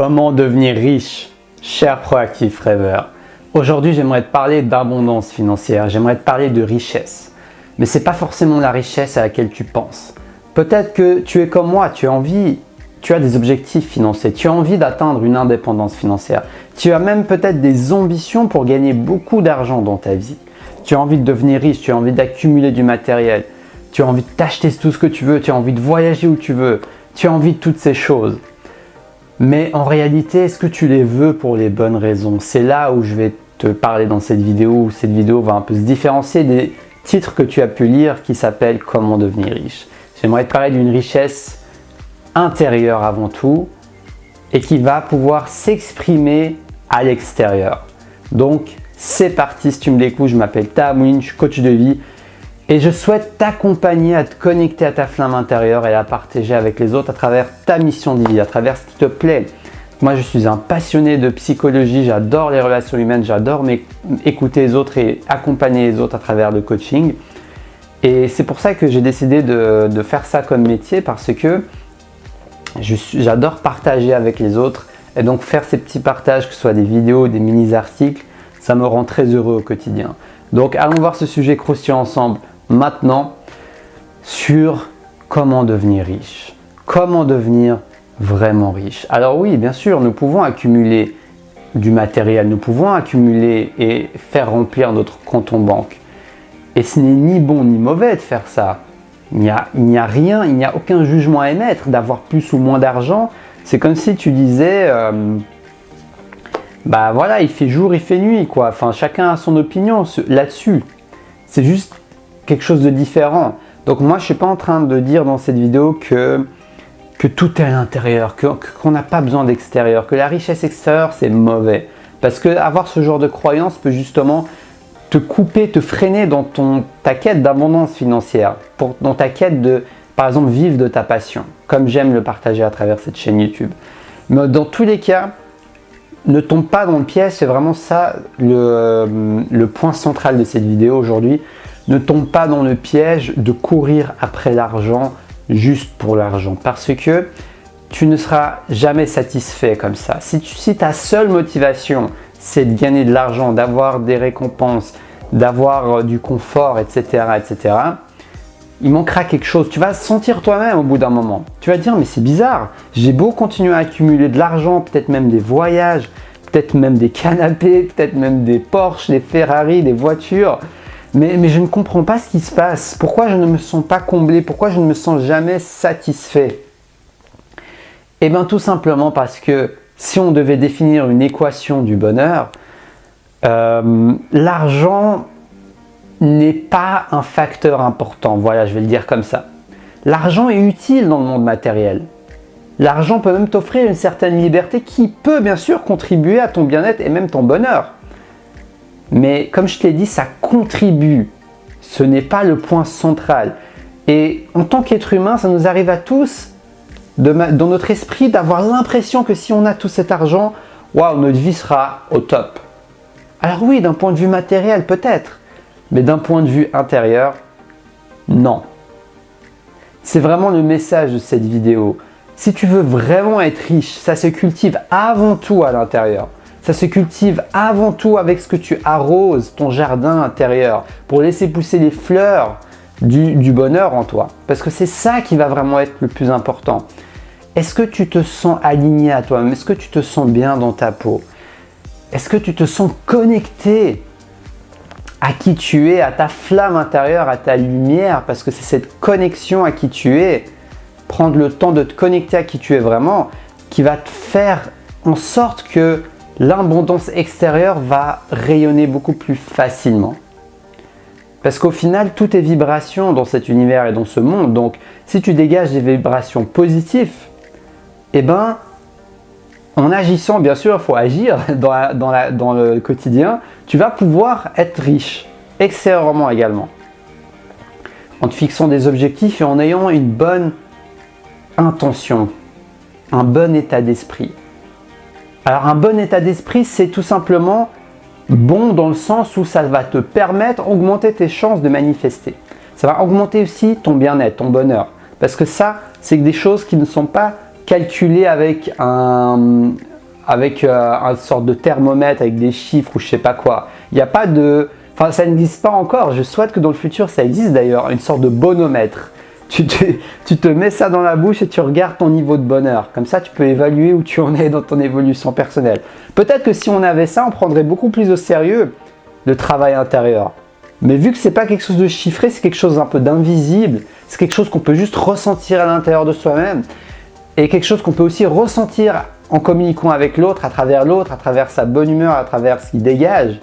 Comment devenir riche, cher proactif rêveur? Aujourd'hui, j'aimerais te parler d'abondance financière, j'aimerais te parler de richesse. Mais ce n'est pas forcément la richesse à laquelle tu penses. Peut-être que tu es comme moi, tu as des objectifs financiers, tu as envie d'atteindre une indépendance financière. Tu as même peut-être des ambitions pour gagner beaucoup d'argent dans ta vie. Tu as envie de devenir riche, tu as envie d'accumuler du matériel, tu as envie de t'acheter tout ce que tu veux, tu as envie de voyager où tu veux, tu as envie de toutes ces choses. Mais en réalité, est-ce que tu les veux pour les bonnes raisons? C'est là où je vais te parler dans cette vidéo, où cette vidéo va un peu se différencier des titres que tu as pu lire qui s'appellent « Comment devenir riche ». J'aimerais te parler d'une richesse intérieure avant tout et qui va pouvoir s'exprimer à l'extérieur. Donc, c'est parti, si tu me l'écoutes, je m'appelle Taha Mouine, je suis coach de vie et je souhaite t'accompagner à te connecter à ta flamme intérieure et la partager avec les autres à travers ta mission de vie, à travers ce qui te plaît. Moi, je suis un passionné de psychologie, j'adore les relations humaines, j'adore écouter les autres et accompagner les autres à travers le coaching. Et c'est pour ça que j'ai décidé de faire ça comme métier parce que j'adore partager avec les autres. Et donc faire ces petits partages, que ce soit des vidéos, des mini-articles, ça me rend très heureux au quotidien. Donc allons voir ce sujet croustillant ensemble maintenant sur comment devenir riche. Comment devenir vraiment riche. Alors oui, bien sûr, nous pouvons accumuler du matériel, nous pouvons accumuler et faire remplir notre compte en banque. Et ce n'est ni bon ni mauvais de faire ça. Il n'y a rien, il n'y a aucun jugement à émettre d'avoir plus ou moins d'argent. C'est comme si tu disais, bah voilà, il fait jour, il fait nuit, quoi. Enfin, chacun a son opinion là-dessus. C'est juste quelque chose de différent. Donc moi, je ne suis pas en train de dire dans cette vidéo que tout est à l'intérieur, qu'on n'a pas besoin d'extérieur, que la richesse extérieure, c'est mauvais. Parce que avoir ce genre de croyance peut justement te couper, te freiner dans ta quête d'abondance financière, dans ta quête de, par exemple, vivre de ta passion, comme j'aime le partager à travers cette chaîne YouTube. Mais dans tous les cas, ne tombe pas dans le piège, c'est vraiment ça le point central de cette vidéo aujourd'hui. Ne tombe pas dans le piège de courir après l'argent juste pour l'argent, parce que tu ne seras jamais satisfait comme ça. Si ta seule motivation, c'est de gagner de l'argent, d'avoir des récompenses, d'avoir du confort, etc., etc., il manquera quelque chose. Tu vas sentir toi-même au bout d'un moment. Tu vas te dire, mais c'est bizarre, j'ai beau continuer à accumuler de l'argent, peut-être même des voyages, peut-être même des canapés, peut-être même des Porsche, des Ferrari, des voitures, mais je ne comprends pas ce qui se passe. Pourquoi je ne me sens pas comblé? Pourquoi je ne me sens jamais satisfait? Eh bien, tout simplement parce que si on devait définir une équation du bonheur, l'argent n'est pas un facteur important. Voilà, je vais le dire comme ça. L'argent est utile dans le monde matériel. L'argent peut même t'offrir une certaine liberté qui peut bien sûr contribuer à ton bien-être et même ton bonheur. Mais comme je te l'ai dit, ça contribue. Ce n'est pas le point central. Et en tant qu'être humain, ça nous arrive à tous, dans notre esprit, d'avoir l'impression que si on a tout cet argent, waouh, notre vie sera au top. Alors oui, d'un point de vue matériel peut-être, mais d'un point de vue intérieur, non. C'est vraiment le message de cette vidéo. Si tu veux vraiment être riche, ça se cultive avant tout à l'intérieur. Ça se cultive avant tout avec ce que tu arroses ton jardin intérieur pour laisser pousser les fleurs du bonheur en toi. Parce que c'est ça qui va vraiment être le plus important. Est-ce que tu te sens aligné à toi-même? Est-ce que tu te sens bien dans ta peau? Est-ce que tu te sens connecté à qui tu es, à ta flamme intérieure, à ta lumière? Parce que c'est cette connexion à qui tu es, prendre le temps de te connecter à qui tu es vraiment, qui va te faire en sorte que l'abondance extérieure va rayonner beaucoup plus facilement. Parce qu'au final, tout est vibration dans cet univers et dans ce monde. Donc, si tu dégages des vibrations positives, eh ben, en agissant, bien sûr, il faut agir dans le quotidien, tu vas pouvoir être riche, extérieurement également. En te fixant des objectifs et en ayant une bonne intention, un bon état d'esprit. Alors un bon état d'esprit, c'est tout simplement bon dans le sens où ça va te permettre d'augmenter tes chances de manifester. Ça va augmenter aussi ton bien-être, ton bonheur. Parce que ça, c'est des choses qui ne sont pas calculées avec un avec une sorte de thermomètre avec des chiffres ou je sais pas quoi. Il n'y a pas de... Enfin, ça n'existe pas encore. Je souhaite que dans le futur, ça existe d'ailleurs, une sorte de bonomètre. Tu te mets ça dans la bouche et tu regardes ton niveau de bonheur. Comme ça, tu peux évaluer où tu en es dans ton évolution personnelle. Peut-être que si on avait ça, on prendrait beaucoup plus au sérieux le travail intérieur. Mais vu que c'est pas quelque chose de chiffré, c'est quelque chose un peu d'invisible, c'est quelque chose qu'on peut juste ressentir à l'intérieur de soi-même et quelque chose qu'on peut aussi ressentir en communiquant avec l'autre, à travers sa bonne humeur, à travers ce qu'il dégage,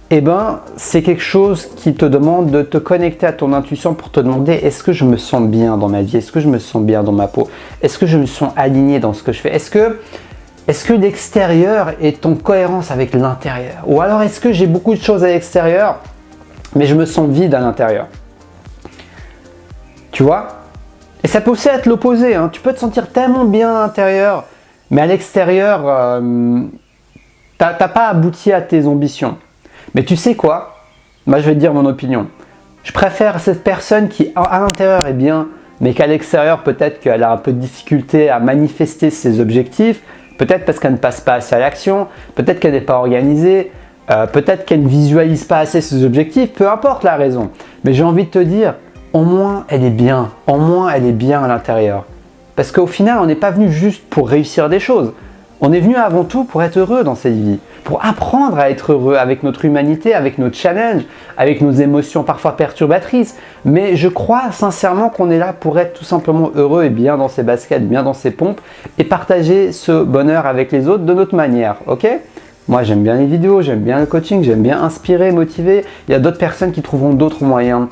eh ben, c'est quelque chose qui te demande de te connecter à ton intuition pour te demander est-ce que je me sens bien dans ma vie, est-ce que je me sens bien dans ma peau, est-ce que je me sens aligné dans ce que je fais, est-ce que l'extérieur est en cohérence avec l'intérieur, ou alors est-ce que j'ai beaucoup de choses à l'extérieur mais je me sens vide à l'intérieur. Tu vois? Et ça peut aussi être l'opposé, hein. Tu peux te sentir tellement bien à l'intérieur, mais à l'extérieur, t'as pas abouti à tes ambitions. Mais tu sais quoi? Moi, je vais te dire mon opinion. Je préfère cette personne qui, à l'intérieur, est bien, mais qu'à l'extérieur, peut-être qu'elle a un peu de difficulté à manifester ses objectifs, peut-être parce qu'elle ne passe pas assez à l'action, peut-être qu'elle n'est pas organisée, peut-être qu'elle ne visualise pas assez ses objectifs, peu importe la raison. Mais j'ai envie de te dire, au moins elle est bien, à l'intérieur. Parce qu'au final, on n'est pas venu juste pour réussir des choses. On est venu avant tout pour être heureux dans cette vie, pour apprendre à être heureux avec notre humanité, avec nos challenges, avec nos émotions parfois perturbatrices. Mais je crois sincèrement qu'on est là pour être tout simplement heureux et bien dans ses baskets, bien dans ses pompes et partager ce bonheur avec les autres de notre manière, ok? Moi, j'aime bien les vidéos, j'aime bien le coaching, j'aime bien inspirer, motiver. Il y a d'autres personnes qui trouveront d'autres moyens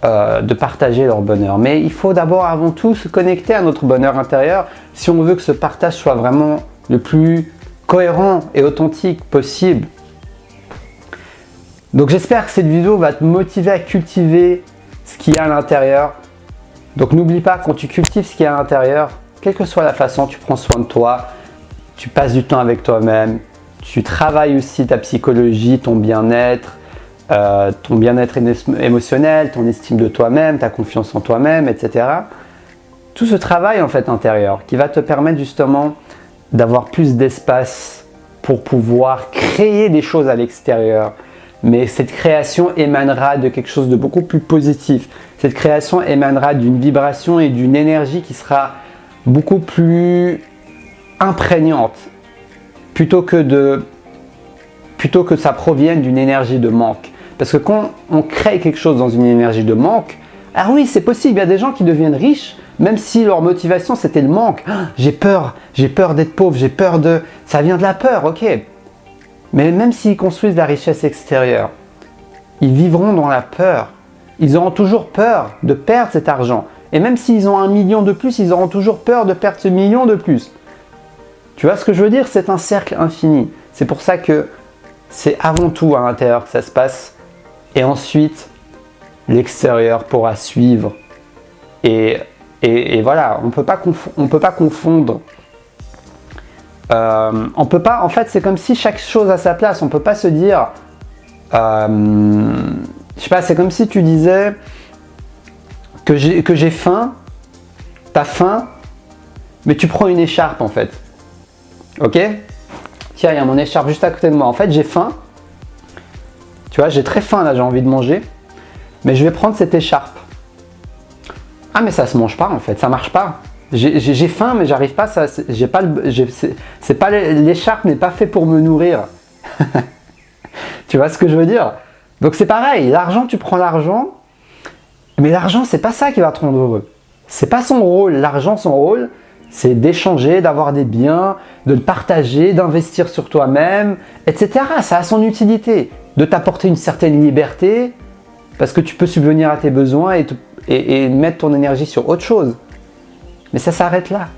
de partager leur bonheur. Mais il faut d'abord, avant tout, se connecter à notre bonheur intérieur si on veut que ce partage soit vraiment le plus cohérent et authentique possible. Donc j'espère que cette vidéo va te motiver à cultiver ce qu'il y a à l'intérieur. Donc n'oublie pas, quand tu cultives ce qu'il y a à l'intérieur, quelle que soit la façon, tu prends soin de toi, tu passes du temps avec toi-même, tu travailles aussi ta psychologie, ton bien-être émotionnel, ton estime de toi-même, ta confiance en toi-même, etc. Tout ce travail en fait intérieur qui va te permettre justement d'avoir plus d'espace pour pouvoir créer des choses à l'extérieur. Mais cette création émanera de quelque chose de beaucoup plus positif. Cette création émanera d'une vibration et d'une énergie qui sera beaucoup plus imprégnante plutôt que ça provienne d'une énergie de manque. Parce que quand on crée quelque chose dans une énergie de manque, ah oui, c'est possible, il y a des gens qui deviennent riches même si leur motivation c'était le manque. Ah, j'ai peur d'être pauvre, j'ai peur de... Ça vient de la peur, ok. Mais même s'ils construisent la richesse extérieure, ils vivront dans la peur. Ils auront toujours peur de perdre cet argent. Et même s'ils ont 1 million de plus, ils auront toujours peur de perdre ce million de plus. Tu vois ce que je veux dire? C'est un cercle infini. C'est pour ça que c'est avant tout à l'intérieur que ça se passe. Et ensuite, l'extérieur pourra suivre. Et voilà, on peut pas confondre. En fait, c'est comme si chaque chose a sa place. On peut pas se dire, je sais pas, c'est comme si tu disais que j'ai faim, t'as faim, mais tu prends une écharpe en fait. Ok? Tiens, il y a mon écharpe juste à côté de moi. En fait, j'ai faim. Tu vois, j'ai très faim là, j'ai envie de manger, mais je vais prendre cette écharpe. Ah mais ça se mange pas en fait, ça marche pas. J'ai faim mais j'arrive pas, l'écharpe n'est pas fait pour me nourrir. Tu vois ce que je veux dire? Donc c'est pareil, l'argent, tu prends l'argent, mais l'argent c'est pas ça qui va te rendre heureux. C'est pas son rôle, l'argent son rôle, c'est d'échanger, d'avoir des biens, de le partager, d'investir sur toi-même, etc. Ça a son utilité, de t'apporter une certaine liberté, parce que tu peux subvenir à tes besoins et mettre ton énergie sur autre chose. Mais ça s'arrête là.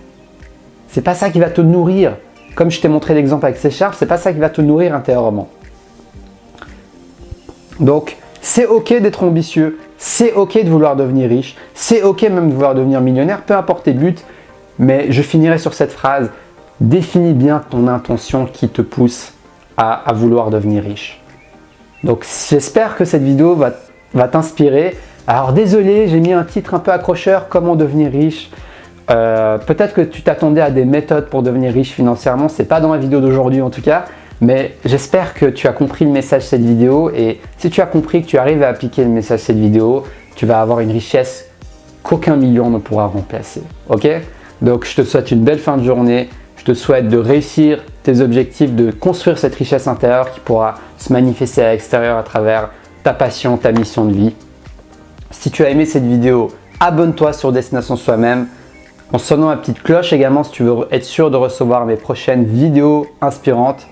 C'est pas ça qui va te nourrir. Comme je t'ai montré l'exemple avec ces écharpes, c'est pas ça qui va te nourrir intérieurement. Donc, c'est ok d'être ambitieux, c'est ok de vouloir devenir riche, c'est ok même de vouloir devenir millionnaire, peu importe tes buts. Mais je finirai sur cette phrase, définis bien ton intention qui te pousse à vouloir devenir riche. Donc, j'espère que cette vidéo va t'inspirer. Alors désolé, j'ai mis un titre un peu accrocheur, comment devenir riche. Peut-être que tu t'attendais à des méthodes pour devenir riche financièrement, c'est pas dans la vidéo d'aujourd'hui en tout cas, mais j'espère que tu as compris le message de cette vidéo et si tu as compris que tu arrives à appliquer le message de cette vidéo, tu vas avoir une richesse qu'aucun million ne pourra remplacer. Ok? Donc je te souhaite une belle fin de journée, je te souhaite de réussir tes objectifs, de construire cette richesse intérieure qui pourra se manifester à l'extérieur à travers ta passion, ta mission de vie. Si tu as aimé cette vidéo, abonne-toi sur Destination Soi-même en sonnant la petite cloche également si tu veux être sûr de recevoir mes prochaines vidéos inspirantes.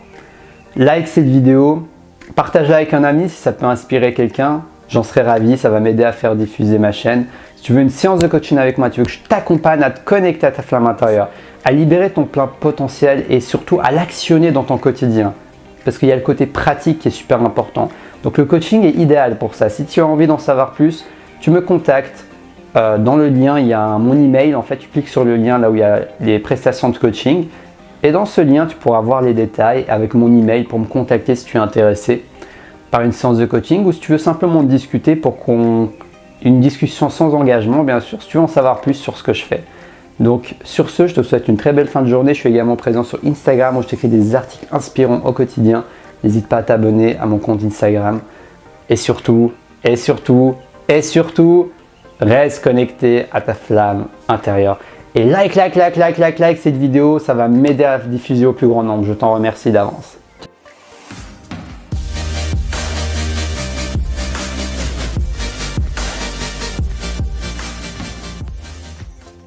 Like cette vidéo, partage-la avec un ami si ça peut inspirer quelqu'un, j'en serais ravi, ça va m'aider à faire diffuser ma chaîne. Si tu veux une séance de coaching avec moi, tu veux que je t'accompagne à te connecter à ta flamme intérieure, à libérer ton plein potentiel et surtout à l'actionner dans ton quotidien. Parce qu'il y a le côté pratique qui est super important. Donc le coaching est idéal pour ça. Si tu as envie d'en savoir plus, tu me contactes. Dans le lien, il y a mon email. En fait, tu cliques sur le lien là où il y a les prestations de coaching. Et dans ce lien, tu pourras voir les détails avec mon email pour me contacter si tu es intéressé par une séance de coaching ou si tu veux simplement discuter pour une discussion sans engagement, bien sûr, si tu veux en savoir plus sur ce que je fais. Donc sur ce, je te souhaite une très belle fin de journée. Je suis également présent sur Instagram où je t'écris des articles inspirants au quotidien. N'hésite pas à t'abonner à mon compte Instagram. Et surtout, reste connecté à ta flamme intérieure. Et like cette vidéo, ça va m'aider à diffuser au plus grand nombre. Je t'en remercie d'avance.